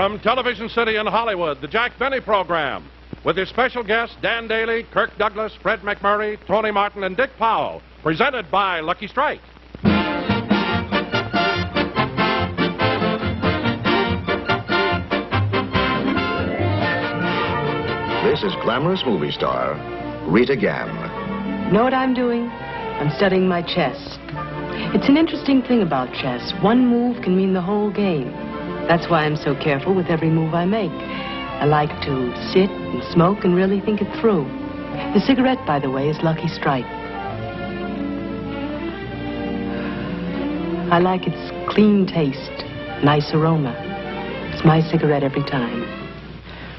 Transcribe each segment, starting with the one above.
From Television City in Hollywood, the Jack Benny Program, with his special guests Dan Dailey, Kirk Douglas, Fred MacMurray, Tony Martin, and Dick Powell, presented by Lucky Strike. This is glamorous movie star Rita Gam. Know what I'm doing? I'm studying my chess. It's an interesting thing about chess. One move can mean the whole game. That's why I'm so careful with every move I make. I like to sit and smoke and really think it through. The cigarette, by the way, is Lucky Strike. I like its clean taste, nice aroma. It's my cigarette every time.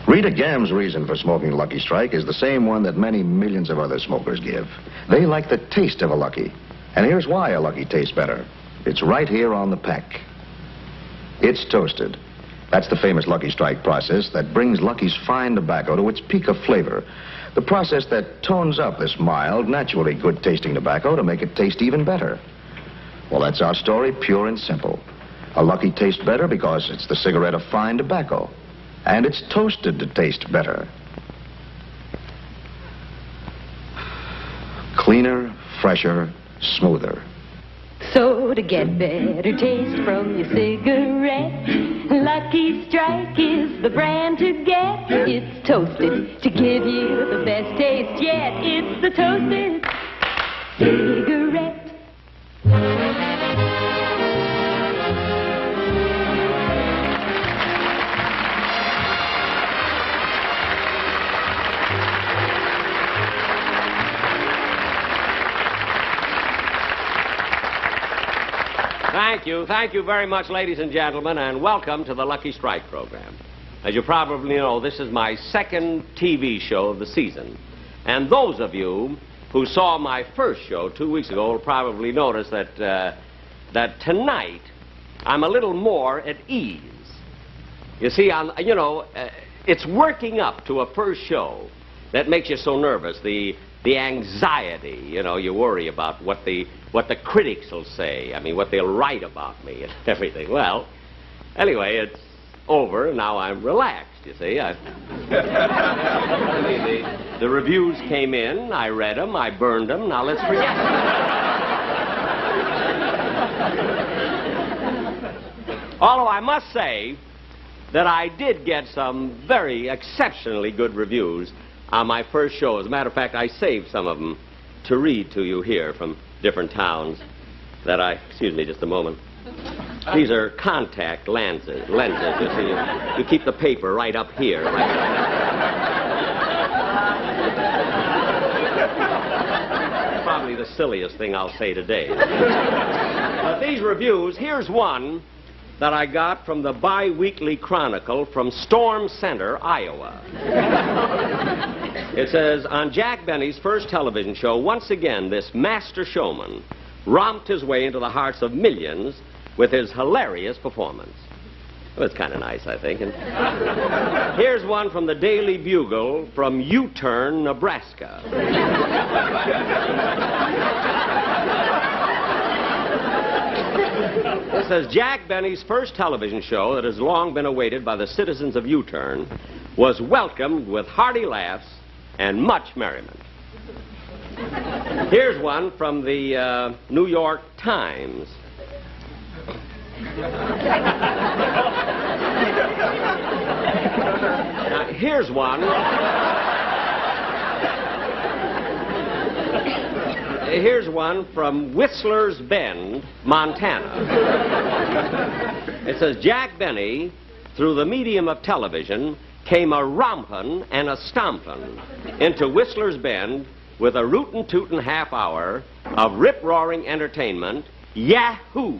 Rita Gam's reason for smoking Lucky Strike is the same one that many millions of other smokers give. They like the taste of a Lucky. And here's why a Lucky tastes better. It's right here on the pack. It's toasted. That's the famous Lucky Strike process that brings Lucky's fine tobacco to its peak of flavor. The process that tones up this mild, naturally good-tasting tobacco to make it taste even better. Well, that's our story, pure and simple. A Lucky tastes better because it's the cigarette of fine tobacco. And it's toasted to taste better. Cleaner, fresher, smoother. So to get better taste from your cigarette, Lucky Strike is the brand to get. It's toasted to give you the best taste yet. It's the toasted cigarette. Thank you very much, ladies and gentlemen, and welcome to the Lucky Strike program. As you probably know, this is my second TV show of the season. And those of you who saw my first show 2 weeks ago will probably notice that tonight I'm a little more at ease. You see, it's working up to a first show that makes you so nervous. The anxiety, you worry about what the critics will say. I mean, what they'll write about me and everything. Well, anyway, it's over, and now I'm relaxed, you see. The reviews came in, I read them, I burned them, now let's forget them. Although I must say that I did get some very exceptionally good reviews on my first show. As a matter of fact, I saved some of them to read to you here from different towns that excuse me just a moment. These are contact lenses, you see. You keep the paper right up here. Probably the silliest thing I'll say today. But these reviews, here's one that I got from the Bi-Weekly Chronicle from Storm Center, Iowa. It says, on Jack Benny's first television show, once again, this master showman romped his way into the hearts of millions with his hilarious performance. Well, it's kind of nice, I think. And here's one from the Daily Bugle from U-Turn, Nebraska. It says, Jack Benny's first television show that has long been awaited by the citizens of U-Turn was welcomed with hearty laughs and much merriment. Here's one from the New York Times. Now, here's one. Here's one from Whistler's Bend, Montana. It says, Jack Benny, through the medium of television, came a rompin' and a stompin' into Whistler's Bend with a rootin' tootin' half hour of rip-roaring entertainment. Yahoo!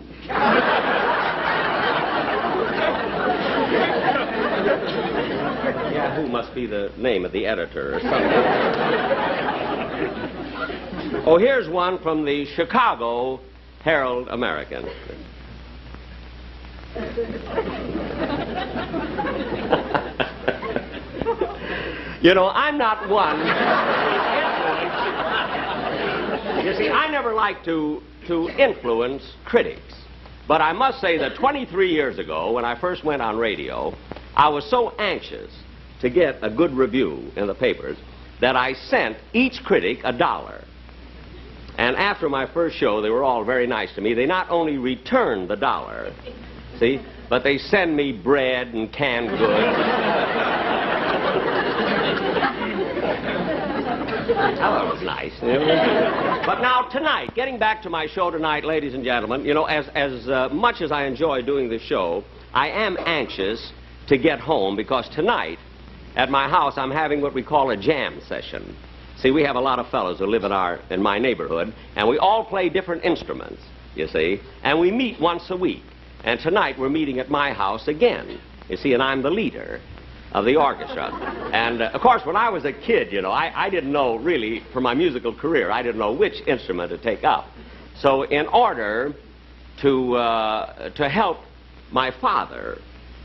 Yahoo must be the name of the editor or something. Oh, here's one from the Chicago Herald American. I'm not one. You see, I never like to influence critics. But I must say that 23 years ago, when I first went on radio, I was so anxious to get a good review in the papers that I sent each critic $1. And after my first show, they were all very nice to me. They not only returned the $1, see, but they send me bread and canned goods. Oh, it was nice. But now, tonight, getting back to my show tonight, ladies and gentlemen, you know, as much as I enjoy doing this show, I am anxious to get home because tonight, at my house, I'm having what we call a jam session. See, we have a lot of fellows who live in my neighborhood, and we all play different instruments, you see, and we meet once a week. And tonight, we're meeting at my house again, you see, and I'm the leader of the orchestra. And, of course, when I was a kid, you know, I didn't know, really, for my musical career, I didn't know which instrument to take up. So in order to help my father,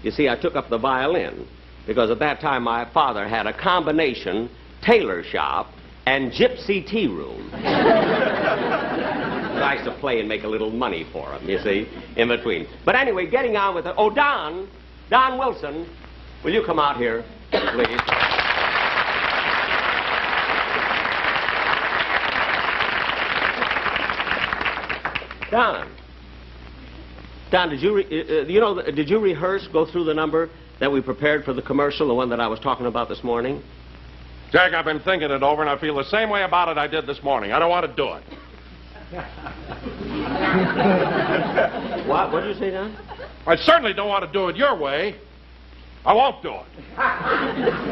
you see, I took up the violin, because at that time my father had a combination tailor shop and gypsy tea room. I used to play and make a little money for him, you see, in between. But anyway, getting on with it. Oh, Don Wilson, will you come out here, please? Don, did you rehearse, go through the number that we prepared for the commercial, the one that I was talking about this morning? Jack, I've been thinking it over, and I feel the same way about it I did this morning. I don't want to do it. What? What did you say, Don? I certainly don't want to do it your way. I won't do it.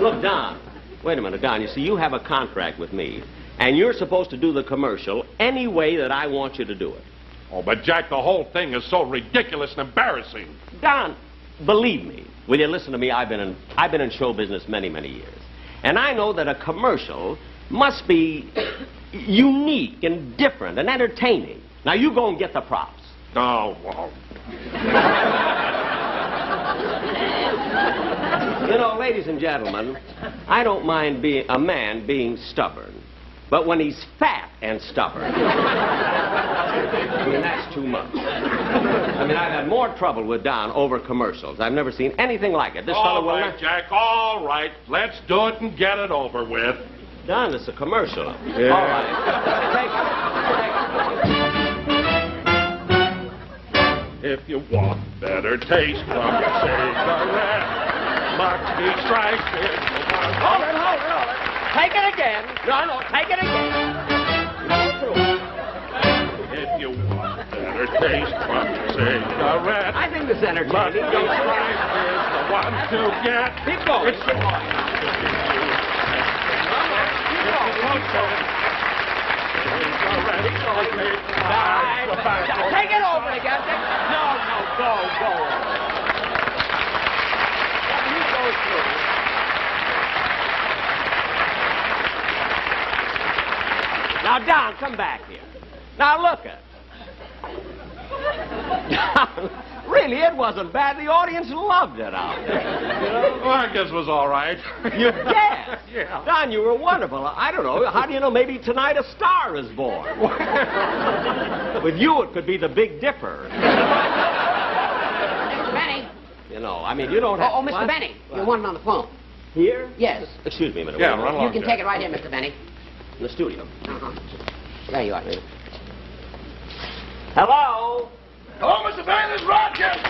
Look, Don, wait a minute, Don. You see, you have a contract with me, and you're supposed to do the commercial any way that I want you to do it. Oh, but Jack, the whole thing is so ridiculous and embarrassing. Don, believe me, will you listen to me? I've been in show business many, many years. And I know that a commercial must be unique and different and entertaining. Now, you go and get the props. Oh, well. You know, ladies and gentlemen, I don't mind a man being stubborn. But when he's fat and stubborn, I mean, that's too much. I mean, I've had more trouble with Don over commercials. I've never seen anything like it. This fellow will not... Jack, all right. Let's do it and get it over with. Don, it's a commercial. Yeah. All right. If you want better taste from your cigarette, Lucky Strike is the one. Hold it. Take it again. No, take it again. If you want better taste from your cigarette, I think this is entertaining. Lucky Strike is the one to get. Keep going. It's the one. Take it over again. No, go. You go through. Now, Don, come back here. Now, look at it. Really, it wasn't bad. The audience loved it out there. You know? Well, I guess it was all right. You guessed? Yeah. Don, you were wonderful. I don't know. How do you know? Maybe tonight a star is born. With you, it could be the Big Dipper. Mr. Benny. You know, I mean, you don't have... Oh, Mr. What? Benny. You want him on the phone. Here? Yes. Excuse me a minute. Yeah, wait a minute. run along. You can take it right here, Mr. Benny. In the studio. Uh-huh. There you are. Hello? Hello, Mr. Bain, this is Rochester.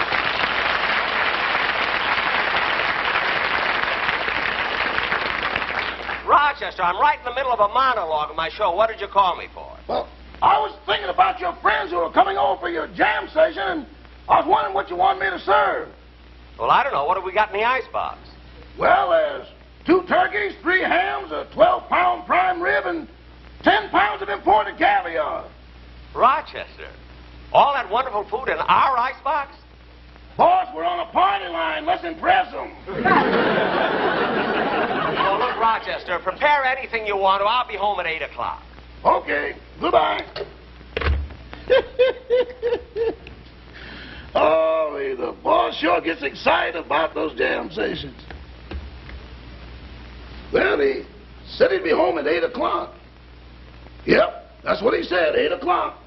Rochester, I'm right in the middle of a monologue of my show. What did you call me for? Well, I was thinking about your friends who are coming over for your jam session, and I was wondering what you want me to serve. Well, I don't know. What have we got in the icebox? Well, there's 2 turkeys, 3 hams, a 12-pound prime rib, and 10 pounds of imported caviar. Rochester, all that wonderful food in our icebox? Boss, we're on a party line. Let's impress them. Oh, look, Rochester, prepare anything you want to. I'll be home at 8 o'clock. Okay, goodbye. Oh, the boss sure gets excited about those jam sessions. Well, he said he'd be home at 8 o'clock. Yep, that's what he said, 8 o'clock.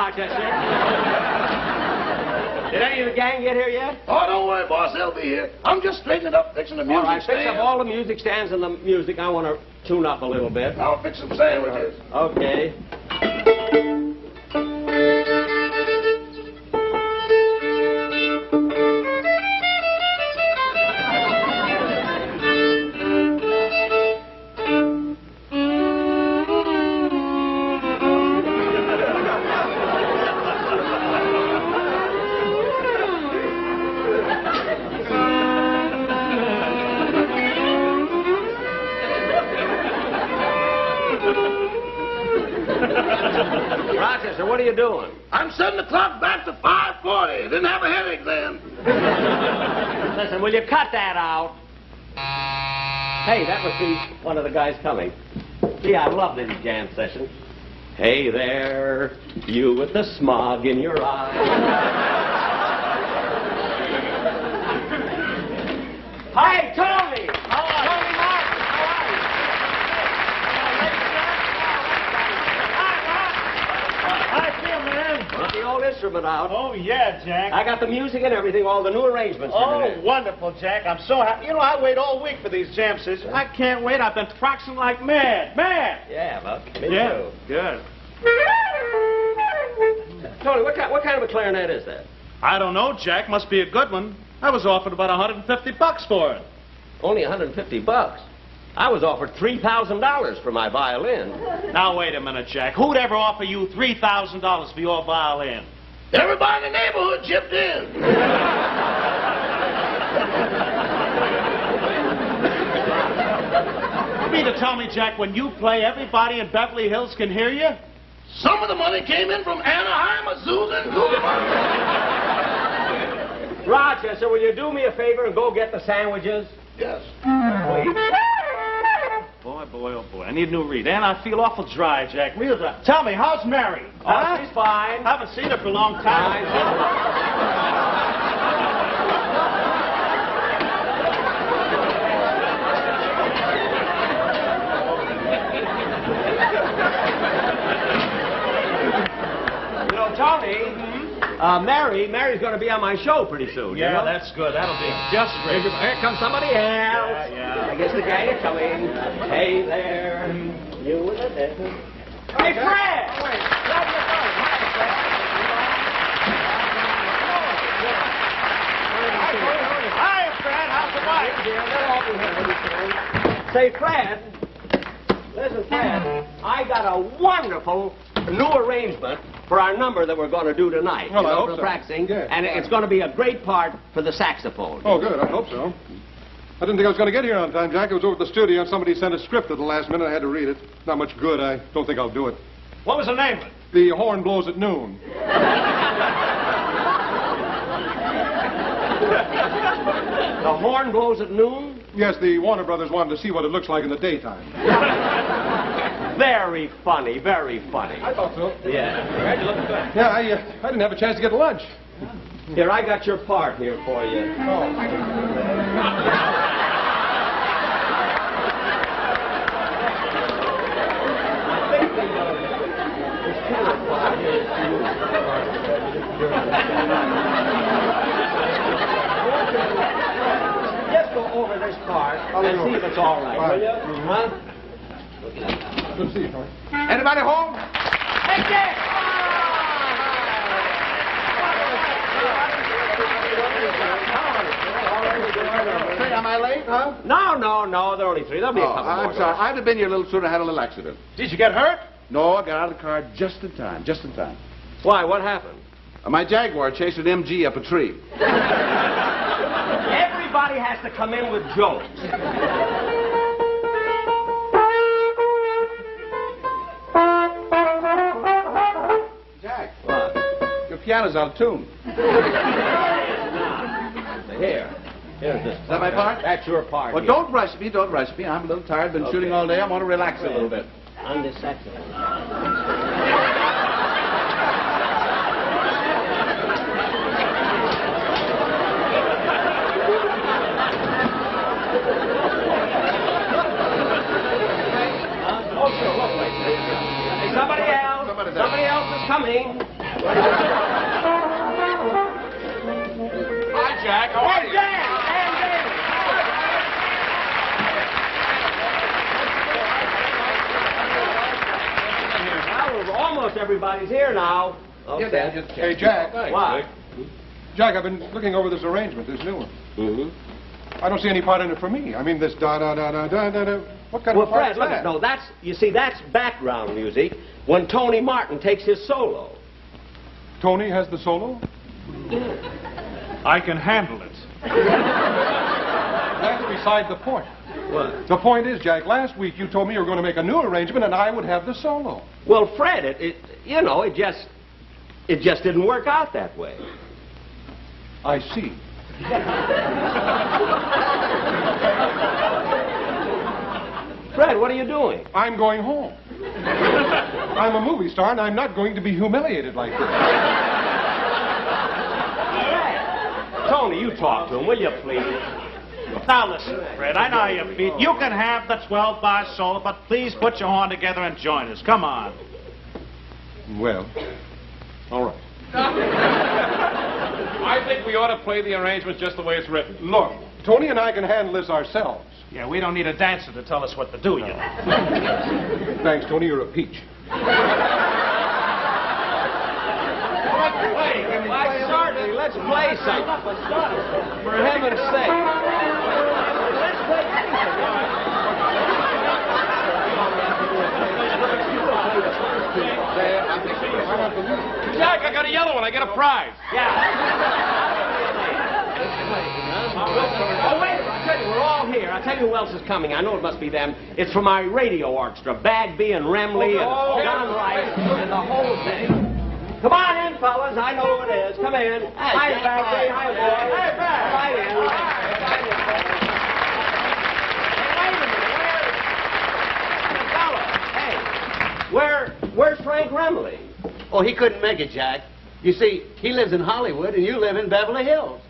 Rochester. Did any of the gang get here yet? Oh, don't worry, boss. They'll be here. I'm just straightening up, fixing the music All right, fix stand. up all the music stands and the music. I want to tune up a little bit. I'll fix some sandwiches. Okay. Rochester, what are you doing? I'm setting the clock back to 5:40. Didn't have a headache then. Listen, will you cut that out? Hey, that must be one of the guys coming. Gee, I love these jam sessions. Hey there, you with the smog in your eye. Hi, Tony! How are you? Tony Martin, how are you? Hi, Phil, man. Got the old instrument out. Oh, yeah, Jack. I got the music and everything, all the new arrangements. Oh, in there. wonderful, Jack. I'm so happy. You know, I wait all week for these jam sessions. I can't wait. I've been practicing like mad. Mad. Yeah, well, me Yeah, too. good. Tony, what kind of a clarinet is that? I don't know, Jack. Must be a good one. I was offered about $150 for it. Only $150. I was offered $3,000 for my violin. Now, wait a minute, Jack. Who'd ever offer you $3,000 for your violin? Everybody in the neighborhood chipped in. You mean to tell me, Jack, when you play, everybody in Beverly Hills can hear you? Some of the money came in from Anaheim, Azusa, and Coolidge. Rochester, will you do me a favor and go get the sandwiches? Yes. Please. Boy, boy, oh, boy. I need a new read. And I feel awful dry, Jack. Real dry. Tell me, how's Mary? Oh, she's fine. Haven't seen her for a long time. You know, Tony, Mary's going to be on my show pretty soon. Yeah, you know? that's good. That'll be just great. Here comes somebody else. Yeah. I guess the gang is coming. Hey there, you with the devil. Hey, Fred! Oh, wait. Grab your phone. Hi, Fred. How's the wife? Say, Fred, listen, Fred, I got a wonderful new arrangement for our number that we're going to do tonight. Well, you I know, hope for so. practicing. Good. And it's going to be a great part for the saxophone. Oh, good. I hope so. I didn't think I was going to get here on time, Jack. I was over at the studio and somebody sent a script at the last minute. I had to read it. Not much good. I don't think I'll do it. What was the name of it? The horn blows at noon. The horn blows at noon? Yes, the Warner Brothers wanted to see what it looks like in the daytime. Very funny, very funny. I thought so. Yeah. Fred, you looking good. Yeah, I didn't have a chance to get lunch. Here, I got your part here for you. Just go over this part and see if it's all right, will you? Huh? Good to see you, Tony. Anybody home? Hey, Dick! Say, am I late, huh? No, there are only three. There'll be a couple more. I'm sorry. I'd have been here a little sooner. I had a little accident. Did you get hurt? No, I got out of the car just in time. Just in time. Why, what happened? My Jaguar chased an MG up a tree. Everybody has to come in with jokes. Jack, What? your piano's out of tune. Here's this. Is that my part? That's your part. Well, here. don't rush me. Don't rush me. I'm a little tired. Been shooting all day. I want to relax a little bit. On this saxophone. Oh, sure, look, wait. Hey, somebody else is coming. Hi, Jack. How are you? Well, almost everybody's here now. Okay. Hey, Jack. What? Jack, I've been looking over this arrangement, this new one. Mm-hmm. I don't see any part in it for me. I mean, this da-da-da-da-da-da-da. What kind Well, of part Fred, is look, that? no, that's background music when Tony Martin takes his solo. Tony has the solo? I can handle it. That's beside the point. What? The point is, Jack, last week you told me you were going to make a new arrangement and I would have the solo. Well, Fred, it just didn't work out that way. I see. Fred, what are you doing? I'm going home. I'm a movie star and I'm not going to be humiliated like this. Tony, you talk to him, will you, please? Now listen, Fred, I know how you feel. You can have the 12-bar solo, but please put your horn together and join us. Come on. Well, all right. I think we ought to play the arrangement just the way it's written. Look, Tony and I can handle this ourselves. Yeah, we don't need a dancer to tell us what to do, you know. Thanks, Tony. You're a peach. Why, certainly, let's play something. For heaven's sake. Let's play anything. Jack, I got a yellow one. I get a prize. Oh, wait a minute. I tell you, we're all here. I tell you who else is coming. I know it must be them. It's for my radio orchestra. Bagby and Remley and John Rice and the whole thing. Come on in, fellas. I know who it is. Come in. Hi, Bagby. Hi, boys. Hey, Bagby. Right in. Hey, wait a minute. Where's Frank Remley? Oh, he couldn't make it, Jack. You see, he lives in Hollywood and you live in Beverly Hills.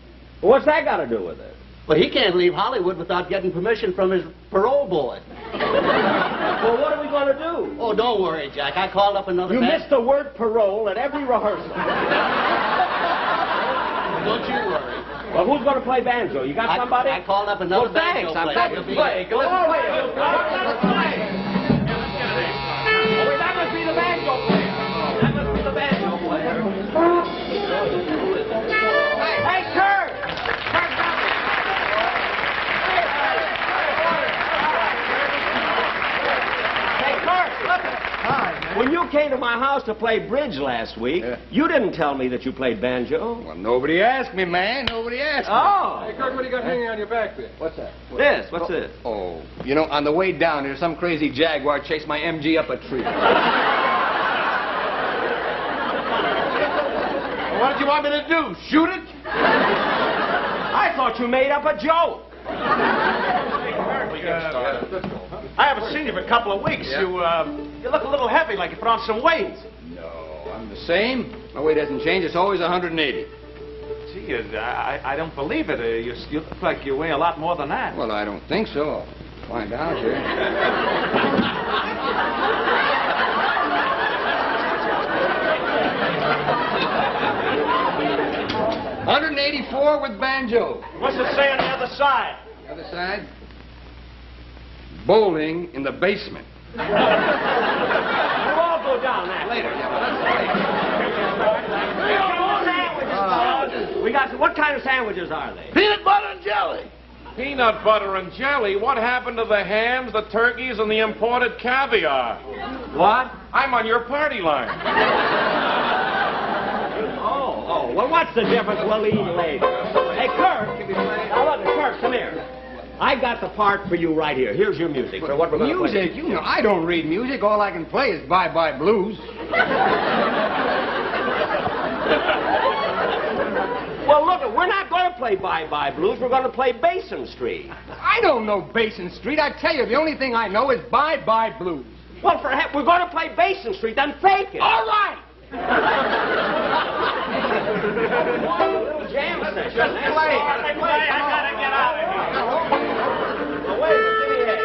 Well, what's that got to do with it? But he can't leave Hollywood without getting permission from his parole board. Well, what are we going to do? Oh, don't worry, Jack. I called up another You band. missed the word parole at every rehearsal. Don't you worry. Well, who's going to play banjo? You got somebody? I called up another thanks. banjo I've player. got to play. Go on, wait. Oh, wait, that must be the banjo player. That must be the banjo player. Hey, Kirk! Hey, Kirk, look. Hi, man. When you came to my house to play bridge last week, you didn't tell me that you played banjo. Well, nobody asked me, man. Nobody asked me. Oh. Hey, Kirk, what do you got hanging on your back there? What's that? This, what's this? Oh, you know, on the way down here, some crazy jaguar chased my MG up a tree. What did you want me to do? Shoot it? I thought you made up a joke. I haven't seen you for a couple of weeks. Yeah. You look a little heavy, like you put on some weight. No, I'm the same. My weight hasn't changed. It's always 180. Gee, I don't believe it. You look like you weigh a lot more than that. Well, I don't think so. I'll find out here. 184 with banjo. What's it say on the other side? The other side? Bowling in the basement. We'll all go down there. Later. We got what kind of sandwiches are they? Peanut butter and jelly. Peanut butter and jelly? What happened to the hams, the turkeys, and the imported caviar? What? I'm on your party line. Oh, well, what's the difference? We'll eat later. Hey, Kirk. Now, look, Kirk, come here. I got the part for you right here. Here's your music for what we're going to play. Music? You know, I don't read music. All I can play is Bye Bye Blues. Well, look, we're not going to play Bye Bye Blues. We're going to play Basin Street. I don't know Basin Street. I tell you, the only thing I know is Bye Bye Blues. Well, we're going to play Basin Street, then fake it. All right. Jam session. Just play. I gotta get out of here. Well, wait a minute. Give me a head.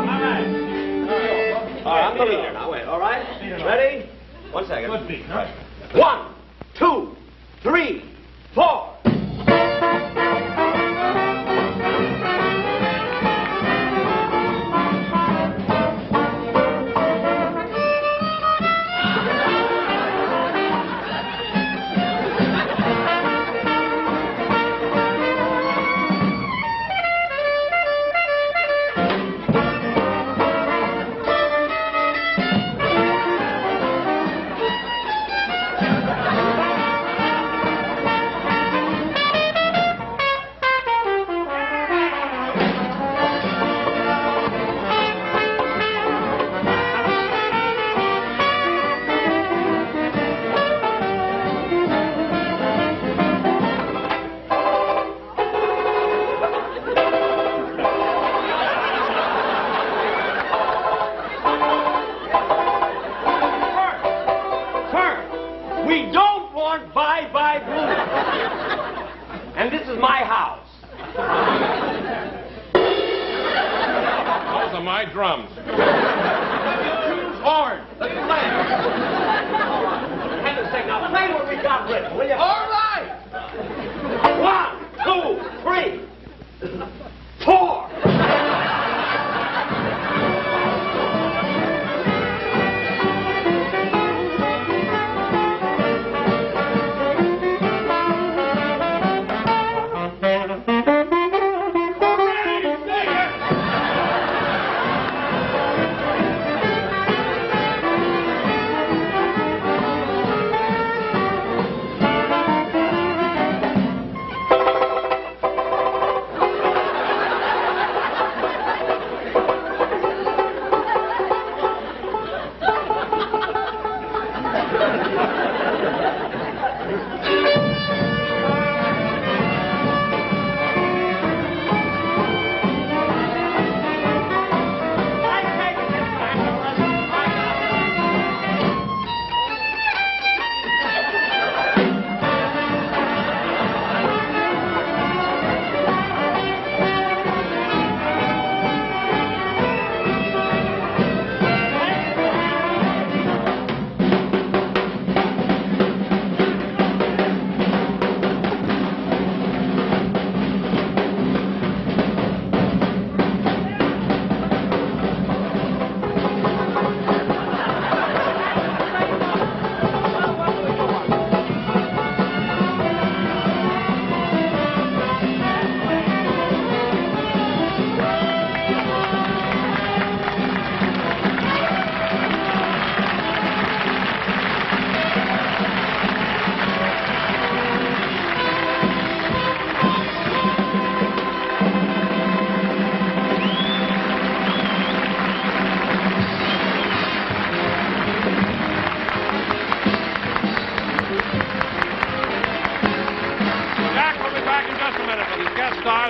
All right. 1 second. Good beat, huh? 1, 2, 3, 4. And this is my house. Those are my drums. Horn. Let's play. Heaven's sake, now play what we got with, will you? All right. 1, 2, 3, 4.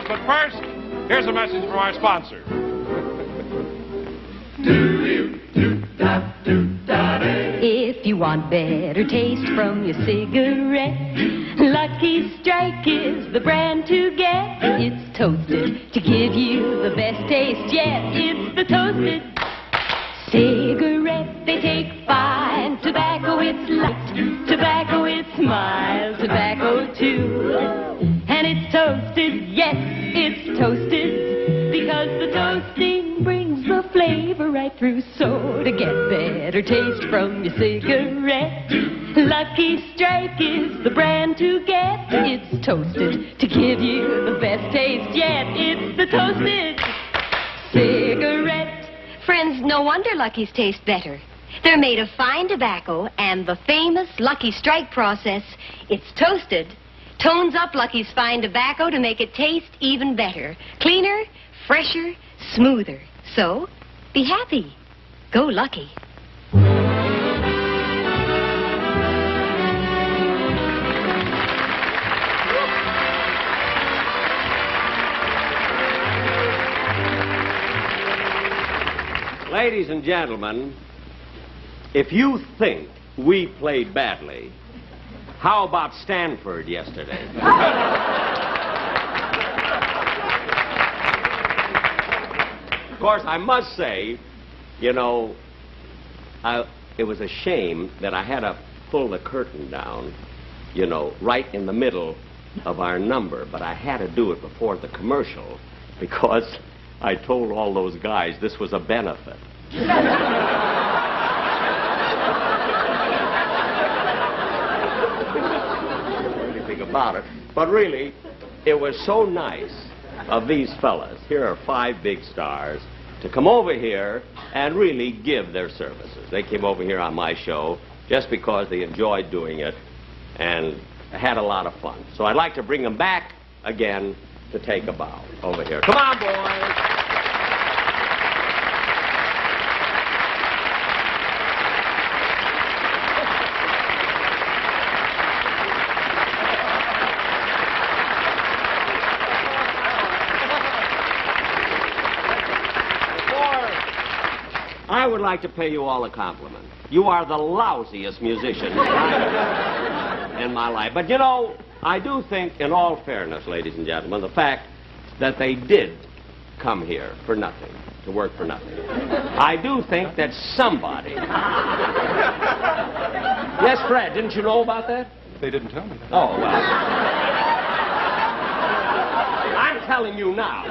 But first, here's a message from our sponsor. If you want better taste from your cigarette, Lucky Strike is the brand to get. It's toasted to give you the best taste yet. It's the toasted cigarette. They take fine tobacco, it's light tobacco, it's mild tobacco too. And it's toasted, yes, it's toasted, because the toasting brings the flavor right through. So to get better taste from your cigarette, Lucky Strike is the brand to get. It's toasted to give you the best taste yet. It's the toasted cigarette. Friends, no wonder Lucky's taste better. They're made of fine tobacco and the famous Lucky Strike process. It's toasted. Tones up Lucky's fine tobacco to make it taste even better. Cleaner, fresher, smoother. So, be happy. Go Lucky. Ladies and gentlemen, if you think we played badly, how about Stanford yesterday? Of course, I must say, you know, it was a shame that I had to pull the curtain down, you know, right in the middle of our number. But I had to do it before the commercial because I told all those guys this was a benefit. Anything about it. But really, it was so nice of these fellas. Here are 5 big stars to come over here and really give their services. They came over here on my show just because they enjoyed doing it and had a lot of fun. So I'd like to bring them back again to take a bow over here. Come on, boys. I would like to pay you all a compliment. You are the lousiest musicians in my life. But, you know, I do think, in all fairness, ladies and gentlemen, the fact that they did come here for nothing, to work for nothing. I do think that somebody... Yes, Fred, didn't you know about that? They didn't tell me that. Oh, well. I'm telling you now.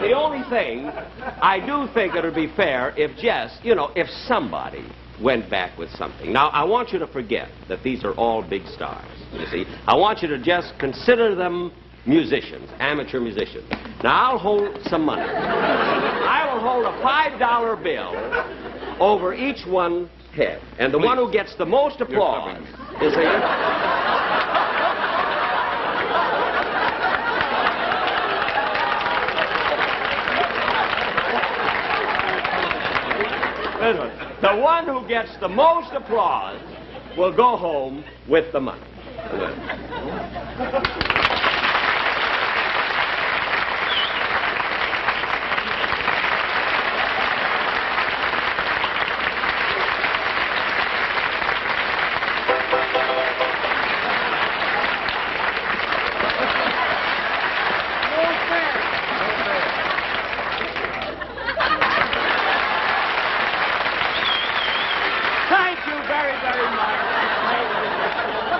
The only thing, I do think it would be fair if just, you know, if somebody went back with something. Now, I want you to forget that these are all big stars, you see. I want you to just consider them musicians, amateur musicians. Now, I'll hold some money. I will hold a $5 bill over each one's head. And the one who gets the most applause is a... The one who gets the most applause will go home with the money.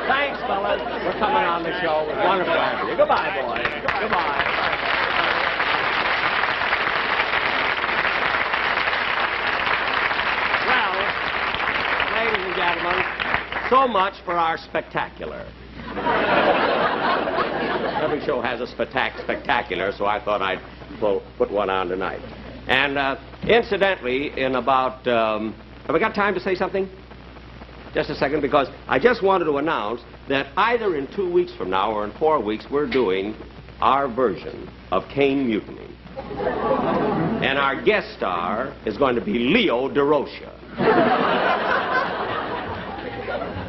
Thanks, fellas, for coming on the show. It was wonderful having you. Goodbye, boys. Goodbye. Well, ladies and gentlemen, so much for our spectacular. Every show has a spectacular, so I thought I'd put one on tonight. And incidentally, in about... have we got time to say something? Just a second, because I just wanted to announce that either in 2 weeks from now or in 4 weeks, we're doing our version of Caine Mutiny. And our guest star is going to be Leo DeRocha.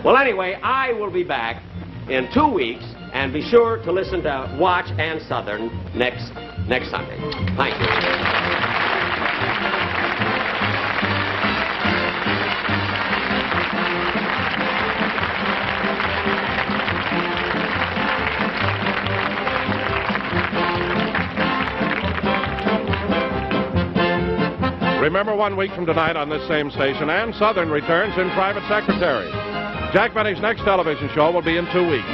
Well, anyway, I will be back in 2 weeks, and be sure to listen to Watch and Southern next Sunday. Thank you. Remember, 1 week from tonight on this same station, Ann Southern returns in Private Secretary. Jack Benny's next television show will be in 2 weeks.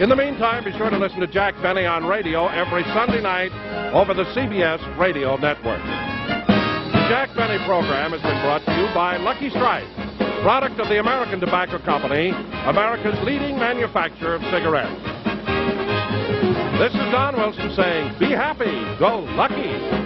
In the meantime, be sure to listen to Jack Benny on radio every Sunday night over the CBS Radio Network. The Jack Benny program has been brought to you by Lucky Strike, product of the American Tobacco Company, America's leading manufacturer of cigarettes. This is Don Wilson saying, be happy, go lucky.